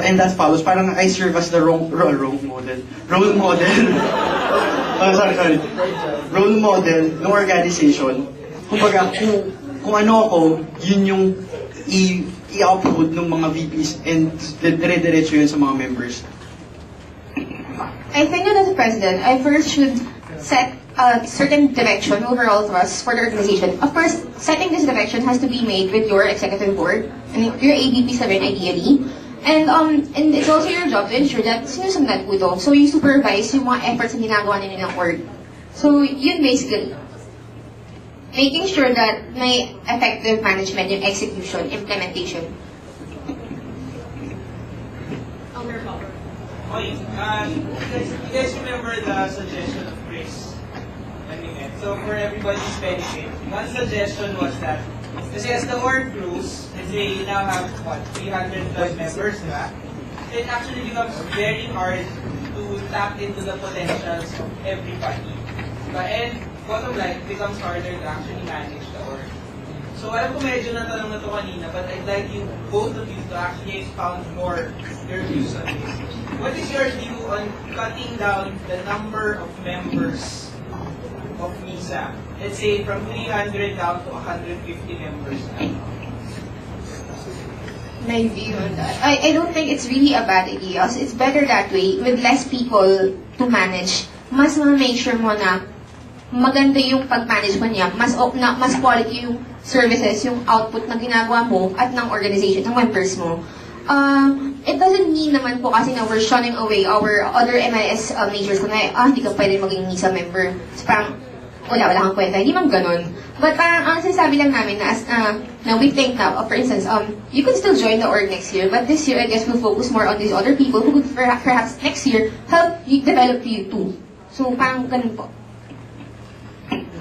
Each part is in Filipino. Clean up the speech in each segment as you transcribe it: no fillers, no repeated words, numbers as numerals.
and that follows, parang I serve as the role model. Role model. Sorry. Role model ng organization. Kumbaga, kung ano ako, yun yung i-upload ng mga VPs and dire-diretso yun sa mga members. I think that as a president, I first should set a certain direction, overall thrust for the organization. Of course, setting this direction has to be made with your executive board and your AVPs na rin ideally. And it's also your job to ensure that sinusundan po ito. So you supervise yung mga efforts na ginagawa nila ng org. So yun basically. Making sure that may effective management, yung execution, implementation. Okay, you guys remember the suggestion of Chris when we met? So for everybody's benefit, one suggestion was that, kasi as the org grows, let's say you now have, 300 plus members, diba? It actually becomes very hard to tap into the potentials of everybody. And bottom line, it becomes harder to actually manage the org. So alam ko medyo natanong na to kanina, but I'd like you, both of you, to actually expound more your views on this. What is your view on cutting down the number of members of MISA? Let's say from 300 down to 150 members now. My view on that. I don't think it's really a bad idea. It's better that way, with less people to manage. Mas ma-make sure mo na maganda yung pag-manage mo niya, mas quality yung services, yung output na ginagawa mo at ng organization, ng members mo. It doesn't mean naman po kasi na we're shunning away our other MIS majors kung hindi ka pwede maging MISA member. So parang, wala kang kwenta. Hindi man ganun. But parang ang sinasabi lang namin na we think now, for instance, you could still join the org next year, but this year I guess we'll focus more on these other people who could perhaps next year help you develop you too. So parang ganun po.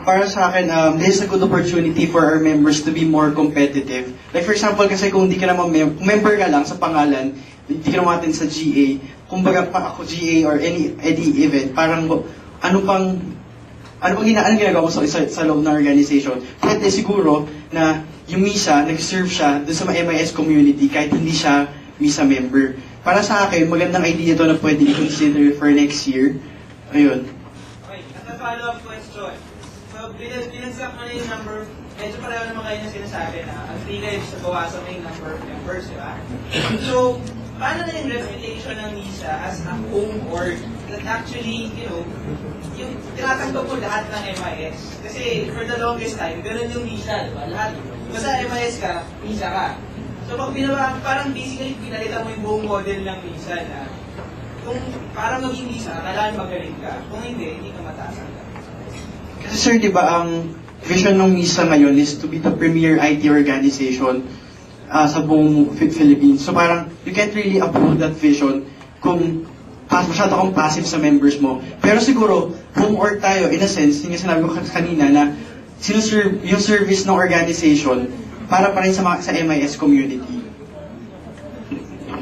Para sa akin, this is a good opportunity for our members to be more competitive. Like for example, kasi kung di ka naman member ka lang sa pangalan, di ka naman sa GA, kumbaga pa ako GA or any event, parang ano pang ginagawa mo sa loob ng organization. Pwede siguro na yung MISA, nag-serve siya doon sa MIS community kahit hindi siya MISA member. Para sa akin, magandang idea to na pwede i-consider for next year. Ayun. Okay, at a follow-up question. So, binagsak mo na yung number, medyo pareho naman kayo na sinasabi na ang 3 lives sa bawasan mo yung number of members, di ba? So, paano na yung reputation ng MISA as a home org that actually, yung tinatanggap ko lahat ng MIS? Kasi for the longest time, ganun yung MISA, di ba? Lahat, basta MIS ka, MISA ka. So, pag parang basically pinalitan mo yung buong model ng MISA na kung parang maging MISA, kailangan magaling ka. Kung hindi ka mataasan ka. Kasi sir, di ba ang vision ng MISA ngayon is to be the premier IT organization sa buong Philippines. So parang you can't really uphold that vision kung masyado kang passive sa members mo. Pero siguro, home org tayo, in a sense, yung sinabi ko kanina na yung service ng organization para pa rin sa MIS community.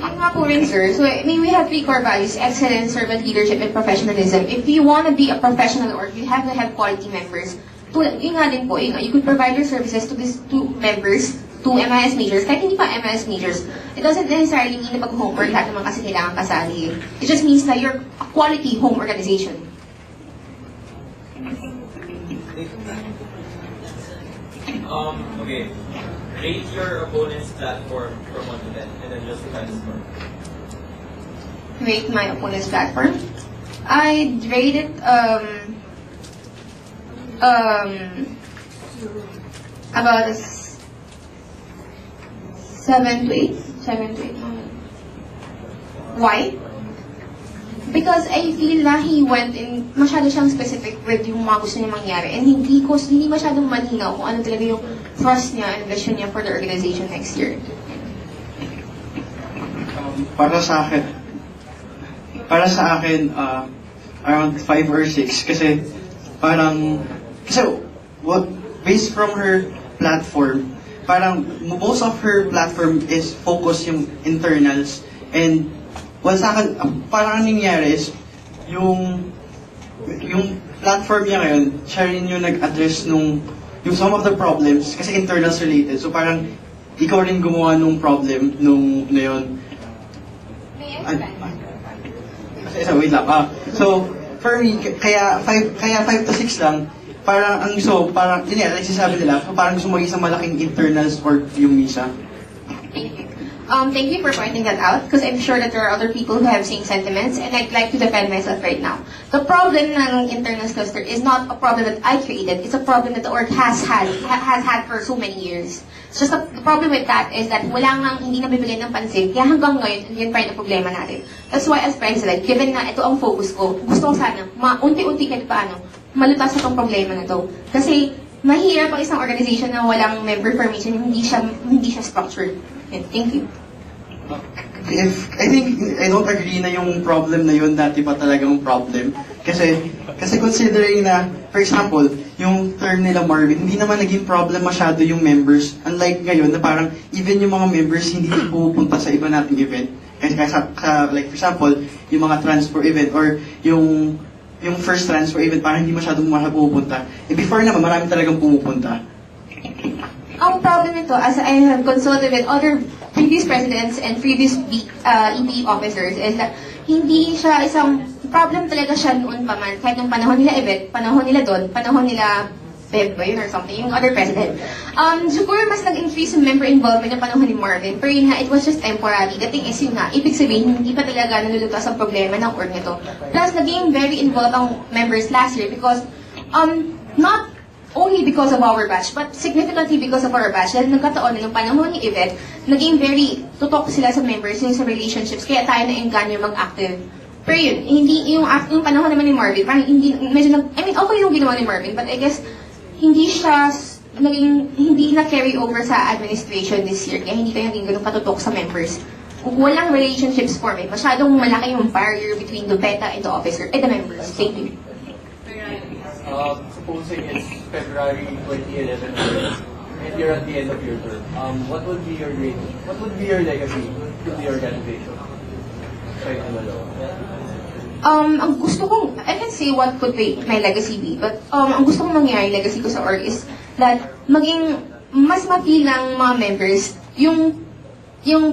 Nga po rin, sir. So, I mean, we have 3 core values: excellence, servant leadership, and professionalism. If you want to be a professional org, you have to have quality members. Yun nga din po, you could provide your services to these 2 members, 2 MIS majors, kahit hindi pa MIS majors. It doesn't necessarily mean na pag-home org, lahat naman kasi kailangan kasali. It just means that you're a quality home organization. Okay. Rate your opponent's platform from 1 to 10, and then justify the score. Rate my opponent's platform? I'd rate it, about a 7 to 8. 7 to 8. Why? Because I feel na he went in, masyado siyang specific with yung mga gusto niya mangyari, and hindi masyadong malinaw kung ano talaga yung thrust niya and vision niya for the organization next year. Para sa akin, around 5 or 6 kasi based from her platform, parang most of her platform is focus yung internals, and sa akin, parang nangyari is yung platform niya ngayon, siya rin yung nag-address yung some of the problems kasi internals related, so parang ikaw rin gumawa nung problem na yun. Wait lang. So, for me, kaya 5 to 6 lang, parang ang gusto, parang, yun yan, like sinasabi nila, parang gusto mo isang malaking internals or yung MISA. Thank you for pointing that out because I'm sure that there are other people who have same sentiments and I'd like to defend myself right now. The problem ng internal cluster is not a problem that I created. It's a problem that the org has had for so many years. It's just the problem with that is that hindi nabibigyan ng pansin. Kaya hanggang ngayon, yun pa rin ang problema natin. That's why as president, given na ito ang focus ko, gusto ko sana, unti-unti kahit paano, malutas sa itong problema na to. Kasi mahirap ang isang organization na walang member formation, hindi siya structured. Thank you. I think, I don't agree na yung problem na yun dati pa talagang problem. Kasi considering na, for example, yung term nila Marvin, hindi naman naging problem masyado yung members. Unlike ngayon na parang even yung mga members hindi pupunta sa iba nating event. Kasi like for example, yung mga transfer event or yung first transfer event parang hindi masyadong pupunta. Before naman, marami talagang pumupunta. Ang problem nito, as I have consulted with other previous presidents and previous EP officers, is that hindi siya isang problem talaga siya noon pa man. Kahit nung panahon nila Ibet, panahon nila Don, panahon nila Beb ba yun or something, yung other president. Siguro mas nag-increase yung member involvement ng panahon ni Marvin, pero yun nga, it was just temporary. The thing is yun nga, ibig sabihin, hindi pa talaga nalulutas ang problema ng org nito. Plus, naging very involved ang members last year because, not only because of our batch, but significantly because of our batch. Dahil nagkataon na ng panahon ni Yvette, naging very tutok sila sa members, yung sa relationships, kaya tayo na-engganyo mag-active. Pero yun, hindi, yung panahon naman ni Marvin, parang hindi, medyo okay yung ginawa ni Marvin, but I guess, hindi na-carry over sa administration this year, kaya hindi tayo naging ganun katutok sa members. Kung walang relationships forming, masyadong malaki yung barrier between the beta and the officer, and the members. Thank you. Supposing it's February 2011 and you're at the end of your term, what would be your rating? What would be your legacy to the organization? Ang gusto kong, I can say what could be my legacy be, but ang gusto kong mangyari, legacy ko sa org is that maging mas mapilang mga members yung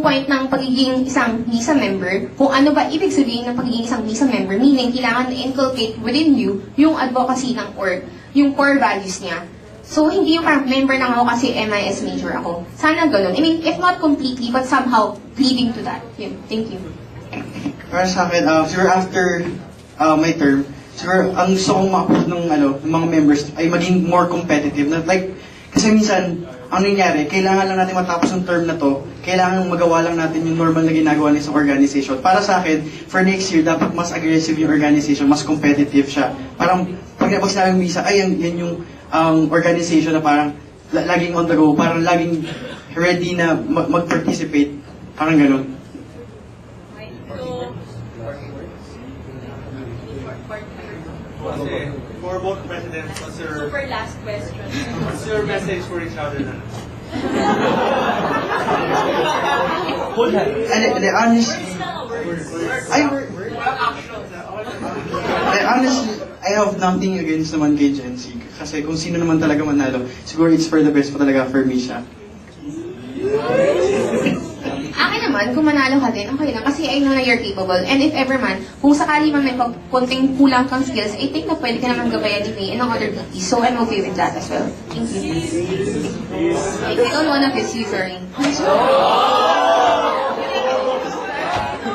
point ng pagiging isang MISA member, kung ano ba ibig sabihin ng pagiging isang MISA member, meaning kailangan na-inculcate within you yung advocacy ng org, yung core values niya. So, hindi yung parang member lang ako kasi MIS major ako. Sana ganun. I mean, if not completely, but somehow leading to that. Yun. Thank you. Para sa akin, siguro after my term, siguro ang gusto kong ma-approve ng mga members ay maging more competitive. Like, kasi minsan, ang nangyari, kailangan lang natin matapos yung term na to, kailangan magawa lang natin yung normal na ginagawa ng isang organization. Para sa akin, for next year, dapat mas aggressive yung organization, mas competitive siya. Parang, pag sinabing MISA, ay, yan yung organization na parang laging on the go, parang laging ready na mag-participate. Parang ganun. For both presidents, Super last question. what's your message for each other na? And honestly, I have nothing against naman kay Gen Z. Kasi kung sino naman talaga manalo, siguro it's for the best pa talaga for me siya. Akin naman, kung manalo ka din, okay lang. Kasi I know na you're capable. And if ever man, kung sakali man may konting kulang kang skills, I think na pwede ka naman gabayan ni May and ng other BPs. So I'm okay with that as well. Thank you. I don't wanna miss you, sorry. So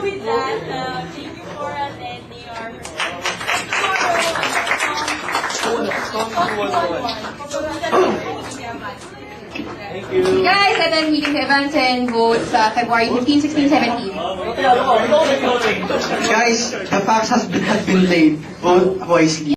with that, thank you for attending our Thank you. Guys, attend meetings, events, and votes February 15, 16, 17. Guys, the fax has been laid. Vote wisely.